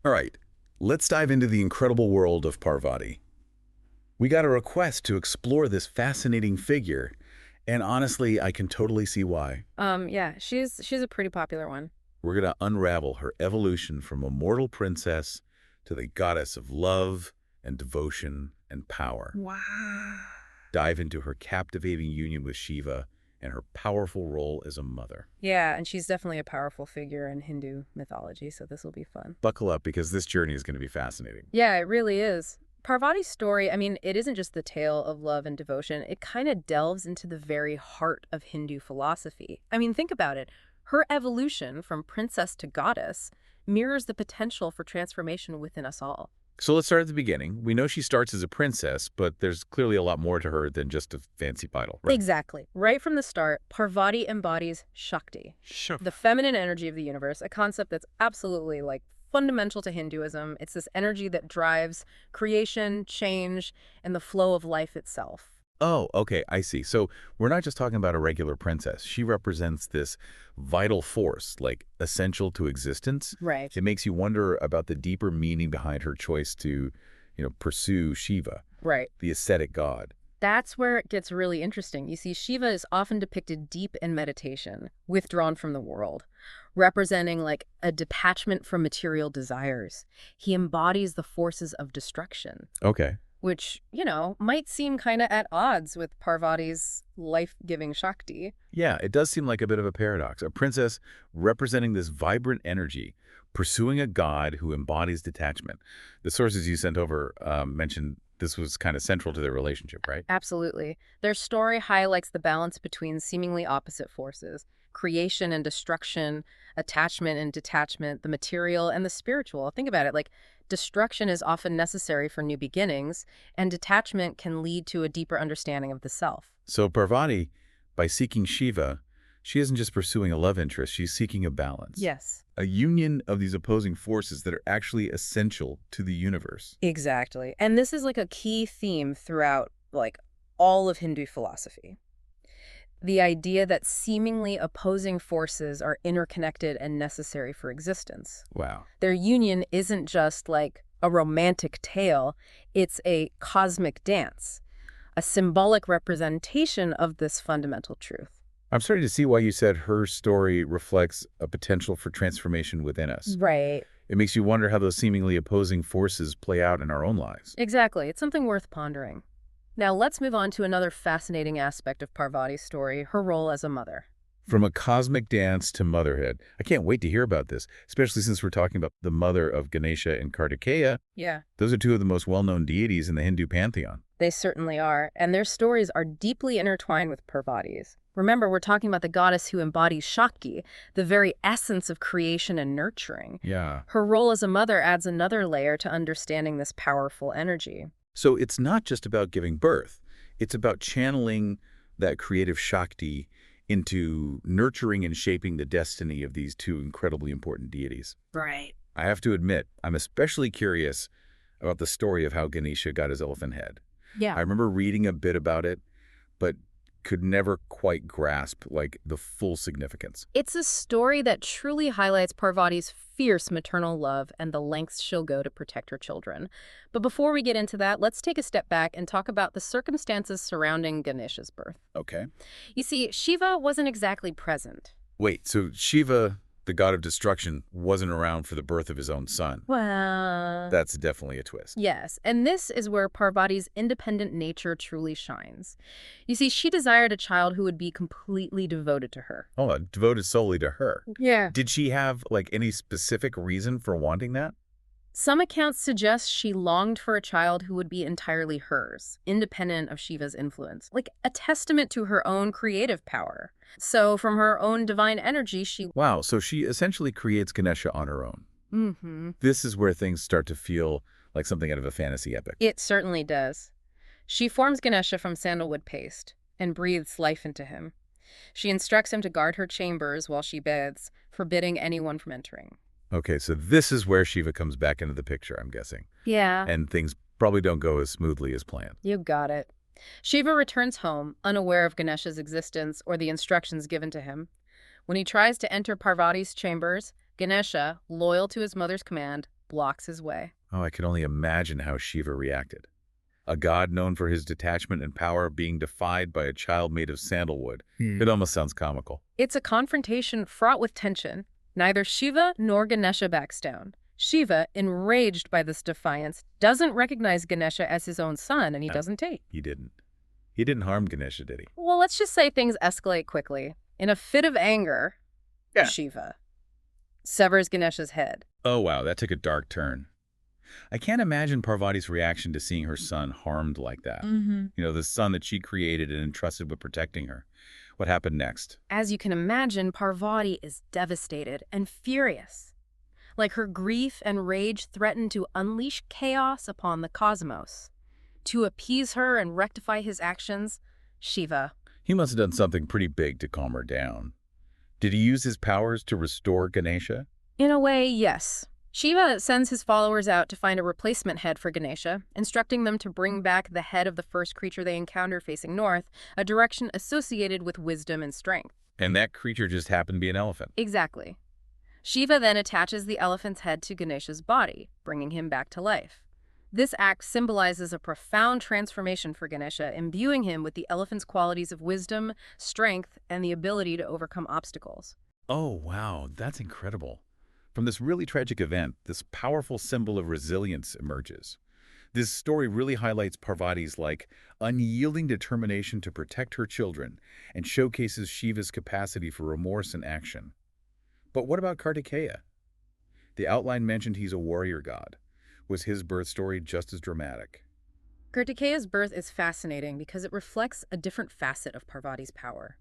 All right, let's dive into the incredible world of Parvati. We got a request to explore this fascinating figure, and honestly, I can totally see why. Yeah, she's a pretty popular one. We're going to unravel her evolution from a mortal princess to the goddess of love and devotion and power. Wow. Dive into her captivating union with Shiva and her powerful role as a mother. Yeah, and she's definitely a powerful figure in Hindu mythology, so this will be fun. Buckle up because this journey is going to be fascinating. Yeah, it really is. Parvati's story, I mean, it isn't just the tale of love and devotion. It kind of delves into the very heart of Hindu philosophy. I mean, think about it. Her evolution from princess to goddess mirrors the potential for transformation within us all. So let's start at the beginning. We know she starts as a princess, but there's clearly a lot more to her than just a fancy title, right? Exactly. Right from the start, Parvati embodies Shakti, Sure. the feminine energy of the universe, a concept that's absolutely fundamental to Hinduism. It's this energy that drives creation, change, and the flow of life itself. Oh, okay, I see. So we're not just talking about a regular princess. She represents this vital force, like essential to existence. Right. It makes you wonder about the deeper meaning behind her choice to, pursue Shiva, Right. the ascetic god. That's where it gets really interesting. You see, Shiva is often depicted deep in meditation, withdrawn from the world, representing a detachment from material desires. He embodies the forces of destruction, Okay. which, might seem kind of at odds with Parvati's life-giving Shakti. Yeah, it does seem like a bit of a paradox. A princess representing this vibrant energy, pursuing a god who embodies detachment. The sources you sent over mentioned this was kind of central to their relationship, right? Absolutely. Their story highlights the balance between seemingly opposite forces, creation and destruction, attachment and detachment, the material and the spiritual. Think about it, destruction is often necessary for new beginnings, and detachment can lead to a deeper understanding of the self. So Parvati, by seeking Shiva, she isn't just pursuing a love interest, she's seeking a balance. Yes. A union of these opposing forces that are actually essential to the universe. Exactly. And this is a key theme throughout all of Hindu philosophy. The idea that seemingly opposing forces are interconnected and necessary for existence. Wow. Their union isn't just a romantic tale, it's a cosmic dance, a symbolic representation of this fundamental truth. I'm starting to see why you said her story reflects a potential for transformation within us. Right. It makes you wonder how those seemingly opposing forces play out in our own lives. Exactly. It's something worth pondering. Now let's move on to another fascinating aspect of Parvati's story, her role as a mother. From a cosmic dance to motherhood. I can't wait to hear about this, especially since we're talking about the mother of Ganesha and Kartikeya. Yeah. Those are two of the most well-known deities in the Hindu pantheon. They certainly are, and their stories are deeply intertwined with Parvati's. Remember, we're talking about the goddess who embodies Shakti, the very essence of creation and nurturing. Yeah. Her role as a mother adds another layer to understanding this powerful energy. So it's not just about giving birth. It's about channeling that creative Shakti into nurturing and shaping the destiny of these two incredibly important deities. Right. I have to admit, I'm especially curious about the story of how Ganesha got his elephant head. Yeah. I remember reading a bit about it, but could never quite grasp the full significance. It's a story that truly highlights Parvati's fierce maternal love and the lengths she'll go to protect her children. But before we get into that, let's take a step back and talk about the circumstances surrounding Ganesha's birth. Okay. You see, Shiva wasn't exactly present. Wait, so Shiva, the god of destruction, wasn't around for the birth of his own son. Well, That's definitely a twist. yes, and this is where Parvati's independent nature truly shines. You see, she desired a child who would be completely devoted to her. Oh, devoted solely to her. Yeah. Did she have any specific reason for wanting that? Some accounts suggest she longed for a child who would be entirely hers, independent of Shiva's influence, like a testament to her own creative power. So from her own divine energy, she... Wow, so she essentially creates Ganesha on her own. Mm-hmm. This is where things start to feel like something out of a fantasy epic. It certainly does. She forms Ganesha from sandalwood paste and breathes life into him. She instructs him to guard her chambers while she bathes, forbidding anyone from entering. Okay, so this is where Shiva comes back into the picture, I'm guessing. Yeah. And things probably don't go as smoothly as planned. You got it. Shiva returns home, unaware of Ganesha's existence or the instructions given to him. When he tries to enter Parvati's chambers, Ganesha, loyal to his mother's command, blocks his way. Oh, I can only imagine how Shiva reacted. A god known for his detachment and power being defied by a child made of sandalwood. It almost sounds comical. It's a confrontation fraught with tension. Neither Shiva nor Ganesha backs down. Shiva, enraged by this defiance, doesn't recognize Ganesha as his own son, and he Uh, doesn't take. he didn't. He didn't harm Ganesha, did he? Well, let's just say things escalate quickly. In a fit of anger, Yeah. Shiva severs Ganesha's head. Oh, wow, that took a dark turn. I can't imagine Parvati's reaction to seeing her son harmed like that. The son that she created and entrusted with protecting her. What happened next? As you can imagine, Parvati is devastated and furious. Like her grief and rage threaten to unleash chaos upon the cosmos. To appease her and rectify his actions, Shiva. He must have done something pretty big to calm her down. Did he use his powers to restore Ganesha? In a way, yes. Shiva sends his followers out to find a replacement head for Ganesha, instructing them to bring back the head of the first creature they encounter facing north, a direction associated with wisdom and strength. And that creature just happened to be an elephant. Exactly. Shiva then attaches the elephant's head to Ganesha's body, bringing him back to life. This act symbolizes a profound transformation for Ganesha, imbuing him with the elephant's qualities of wisdom, strength, and the ability to overcome obstacles. Oh, wow, that's incredible. From this really tragic event, this powerful symbol of resilience emerges. This story really highlights Parvati's unyielding determination to protect her children and showcases Shiva's capacity for remorse and action. But what about Kartikeya? The outline mentioned he's a warrior god. Was his birth story just as dramatic? Kartikeya's birth is fascinating because it reflects a different facet of Parvati's power.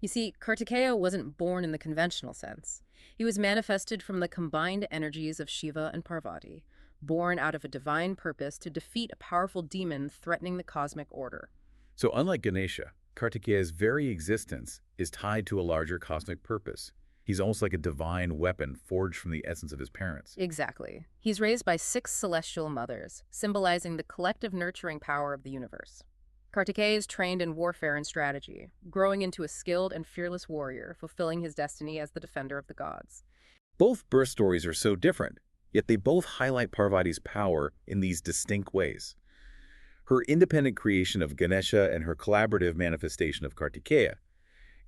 You see, Kartikeya wasn't born in the conventional sense. He was manifested from the combined energies of Shiva and Parvati, born out of a divine purpose to defeat a powerful demon threatening the cosmic order. So unlike Ganesha, Kartikeya's very existence is tied to a larger cosmic purpose. He's almost like a divine weapon forged from the essence of his parents. Exactly. He's raised by 6 celestial mothers, symbolizing the collective nurturing power of the universe. Kartikeya is trained in warfare and strategy, growing into a skilled and fearless warrior, fulfilling his destiny as the defender of the gods. Both birth stories are so different, yet they both highlight Parvati's power in these distinct ways. Her independent creation of Ganesha and her collaborative manifestation of Kartikeya.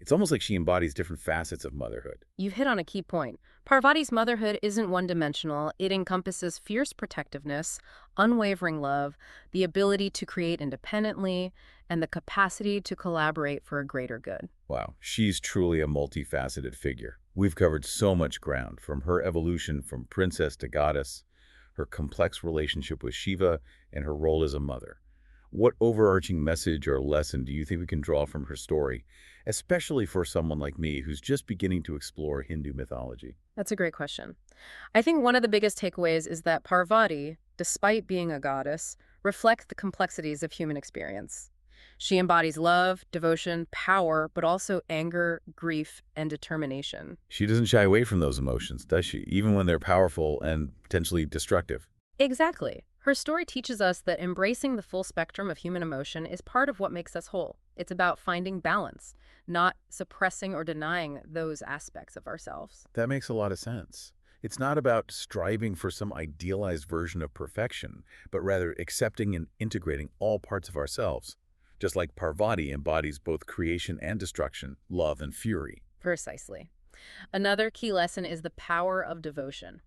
It's almost like she embodies different facets of motherhood. You've hit on a key point. Parvati's motherhood isn't one-dimensional. It encompasses fierce protectiveness, unwavering love, the ability to create independently, and the capacity to collaborate for a greater good. Wow, she's truly a multifaceted figure. We've covered so much ground, from her evolution from princess to goddess, her complex relationship with Shiva, and her role as a mother. What overarching message or lesson do you think we can draw from her story, especially for someone like me who's just beginning to explore Hindu mythology? That's a great question. I think one of the biggest takeaways is that Parvati, despite being a goddess, reflects the complexities of human experience. She embodies love, devotion, power, but also anger, grief, and determination. She doesn't shy away from those emotions, does she? Even when they're powerful and potentially destructive. Exactly. Her story teaches us that embracing the full spectrum of human emotion is part of what makes us whole. It's about finding balance, not suppressing or denying those aspects of ourselves. That makes a lot of sense. It's not about striving for some idealized version of perfection, but rather accepting and integrating all parts of ourselves. Just like Parvati embodies both creation and destruction, love and fury. Precisely. Another key lesson is the power of devotion.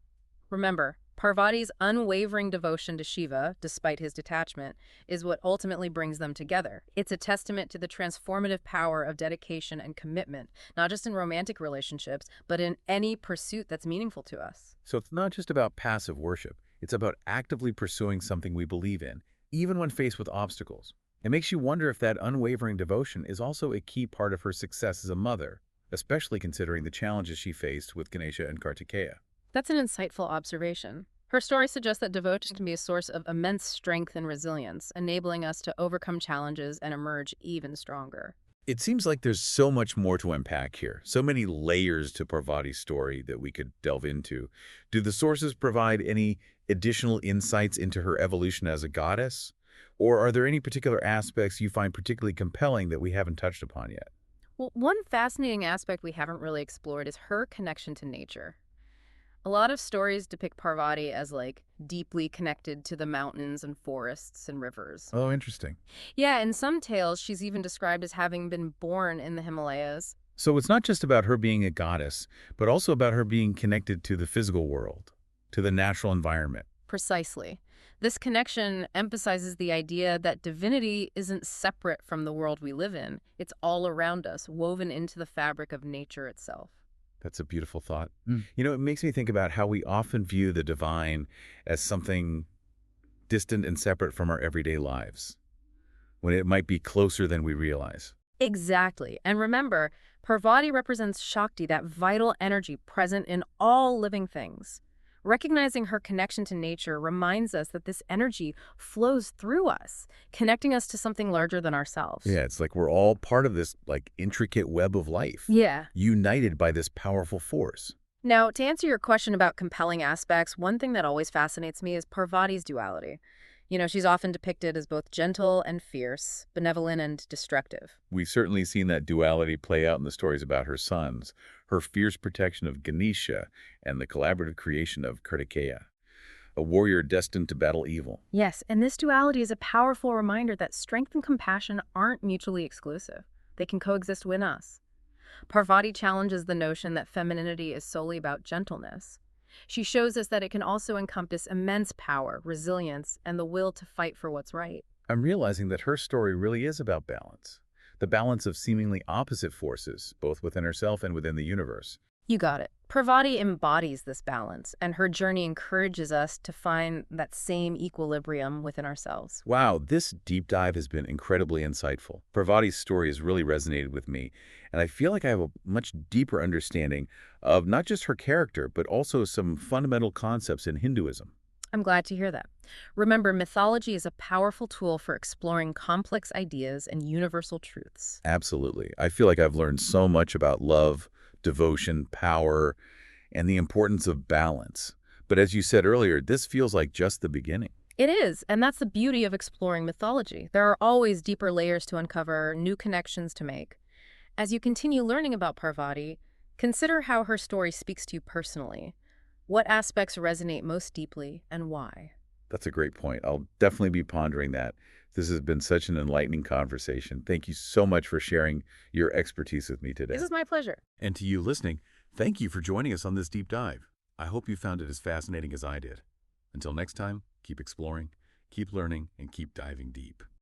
Remember, Parvati's unwavering devotion to Shiva, despite his detachment, is what ultimately brings them together. It's a testament to the transformative power of dedication and commitment, not just in romantic relationships, but in any pursuit that's meaningful to us. So it's not just about passive worship. It's about actively pursuing something we believe in, even when faced with obstacles. It makes you wonder if that unwavering devotion is also a key part of her success as a mother, especially considering the challenges she faced with Ganesha and Kartikeya. That's an insightful observation. Her story suggests that devotion can be a source of immense strength and resilience, enabling us to overcome challenges and emerge even stronger. It seems like there's so much more to unpack here, so many layers to Parvati's story that we could delve into. Do the sources provide any additional insights into her evolution as a goddess? Or are there any particular aspects you find particularly compelling that we haven't touched upon yet? Well, one fascinating aspect we haven't really explored is her connection to nature. A lot of stories depict Parvati as like deeply connected to the mountains and forests and rivers. Oh, interesting. Yeah, in some tales, she's even described as having been born in the Himalayas. So it's not just about her being a goddess, but also about her being connected to the physical world, to the natural environment. Precisely. This connection emphasizes the idea that divinity isn't separate from the world we live in. It's all around us, woven into the fabric of nature itself. That's a beautiful thought. It makes me think about how we often view the divine as something distant and separate from our everyday lives, when it might be closer than we realize. Exactly. And remember, Parvati represents Shakti, that vital energy present in all living things. Recognizing her connection to nature reminds us that this energy flows through us, connecting us to something larger than ourselves. Yeah, it's like we're all part of this intricate web of life, Yeah. united by this powerful force. Now, to answer your question about compelling aspects, one thing that always fascinates me is Parvati's duality. She's often depicted as both gentle and fierce, benevolent and destructive. We've certainly seen that duality play out in the stories about her sons, her fierce protection of Ganesha, and the collaborative creation of Kartikeya, a warrior destined to battle evil. Yes, and this duality is a powerful reminder that strength and compassion aren't mutually exclusive. They can coexist within us. Parvati challenges the notion that femininity is solely about gentleness. She shows us that it can also encompass immense power, resilience, and the will to fight for what's right. I'm realizing that her story really is about balance, the balance of seemingly opposite forces, both within herself and within the universe. You got it. Parvati embodies this balance, and her journey encourages us to find that same equilibrium within ourselves. Wow, this deep dive has been incredibly insightful. Parvati's story has really resonated with me, and I feel like I have a much deeper understanding of not just her character, but also some fundamental concepts in Hinduism. I'm glad to hear that. Remember, mythology is a powerful tool for exploring complex ideas and universal truths. Absolutely. I feel like I've learned so much about love, devotion, power, and the importance of balance. But as you said earlier, this feels like just the beginning. It is, and that's the beauty of exploring mythology. There are always deeper layers to uncover, new connections to make. As you continue learning about Parvati, consider how her story speaks to you personally. What aspects resonate most deeply, and why? That's a great point. I'll definitely be pondering that. This has been such an enlightening conversation. Thank you so much for sharing your expertise with me today. This is my pleasure. And to you listening, thank you for joining us on this deep dive. I hope you found it as fascinating as I did. Until next time, keep exploring, keep learning, and keep diving deep.